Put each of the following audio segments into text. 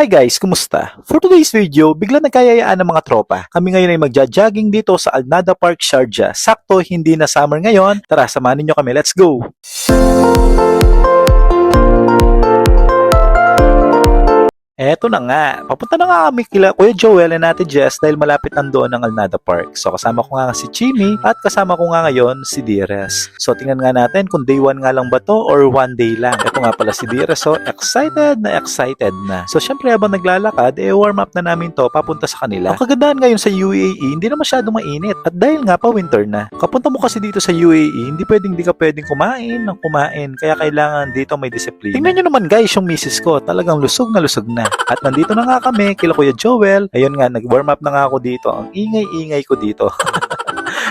Hi guys, kumusta? For today's video, bigla nagkayayaan ng mga tropa. Kami ngayon ay magja-jogging dito sa Alnada Park, Sharjah. Sakto, hindi na summer ngayon. Tara, samahan niyo kami. Let's go! Eto na nga, papunta na nga kami kila Kuya Joel and Ate Jess dahil malapit nandoon ang Alnada Park. So kasama ko nga si Chimmy at kasama ko nga ngayon si Dires. So tingnan nga natin kung day 1 nga lang ba to or 1 day lang. Ito nga pala si Dires, so excited na. So syempre habang naglalakad, warm up na namin to papunta sa kanila. Ang kagandahan ngayon sa UAE, hindi na masyadong mainit. At dahil nga pa winter na, kapunta mo kasi dito sa UAE, hindi ka pwedeng kumain ng kumain. Kaya kailangan dito may disiplina. Tingnan nyo naman guys yung misis ko, talagang lusog na. At nandito na nga kami kila Kuya Joel. Ayun nga, nag-warm up na nga ako dito. Ang ingay-ingay ko dito.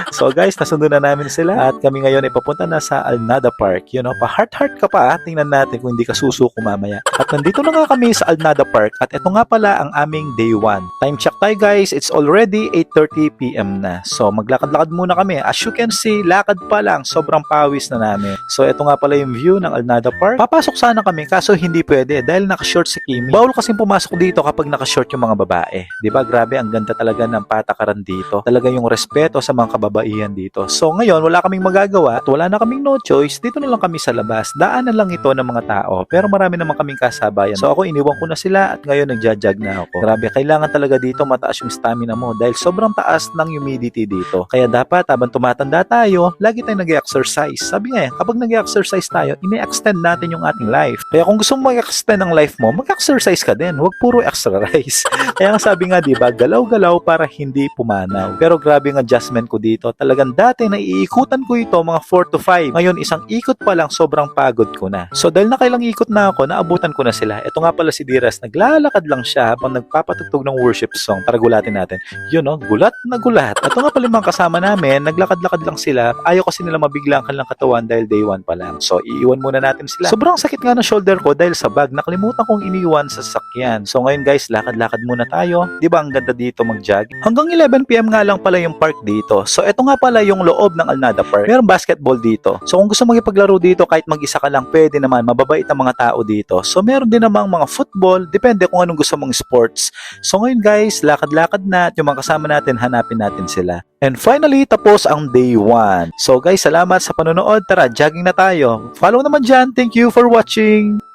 So guys, nasundo na namin sila at kami ngayon ay papunta na sa Alnada Park. You know, pa-heart-heart ka pa. Tingnan natin kung hindi ka susuko mamaya. At nandito na nga kami sa Alnada Park at ito nga pala ang aming day 1. Time check tayo guys, it's already 8:30 PM na. So maglakad-lakad muna kami. As you can see, lakad pa lang, sobrang pawis na namin. So ito nga pala yung view ng Alnada Park. Papasok sana kami kaso hindi pwede dahil naka-short si Kimi. Bawal kasing pumasok dito kapag naka-short yung mga babae. 'Di ba? Grabe, ang ganda talaga ng patakaran dito. Talaga yung respeto sa mga kababaihan dito. So ngayon, wala kaming magagawa at wala na kaming no choice. Dito na lang kami sa labas. Daanan lang ito ng mga tao. Pero marami naman kaming kasabayan. So ako, iniwan ko na sila at ngayon nagja-jog na ako. Grabe, kailangan talaga dito mataas yung stamina mo dahil sobrang taas ng humidity dito. Kaya dapat habang tumatanda tayo, lagi tayong nag-exercise. Sabi nga, kapag nag-exercise tayo, ine-extend natin yung ating life. Kaya kung gusto mo mag-extend ang life mo, mag-exercise ka din. Huwag puro extra rice. Kaya nga sabi nga, diba, galaw-galaw para hindi pumanaw. Pero grabe ang adjustment ko dito. Talagang dati naiikutan ko ito mga 4 to 5. Ngayon isang ikot pa lang sobrang pagod ko na. So dahil nakailang ikot na ako, naabutan ko na sila. Ito nga pala si Dires, naglalakad lang siya habang nagpapatugtog ng worship song para gulatin natin. Yun no, gulat na gulat. Ito nga pala yung mga kasama namin, naglakad-lakad lang sila. Ayaw kasi nila mabigla ang kanilang katawan dahil day 1 pa lang. So iiwan muna natin sila. Sobrang sakit nga ng shoulder ko dahil sa bag. Nakalimutan kong iniwan sa sasakyan. So ngayon guys, lakad-lakad muna tayo. Di ba ang ganda dito mag-jog? Hanggang 11 PM nga lang pala yung park dito. So ito nga pala yung loob ng Alnada Park. Mayroong basketball dito. So kung gusto makipaglaro dito kahit mag-isa ka lang, pwede naman. Mababait ang mga tao dito. So meron din namang mga football. Depende kung anong gusto mong sports. So ngayon guys, lakad-lakad na at yung mga kasama natin, hanapin natin sila. And finally, tapos ang day 1. So guys, salamat sa panonood. Tara, jogging na tayo. Follow naman dyan. Thank you for watching.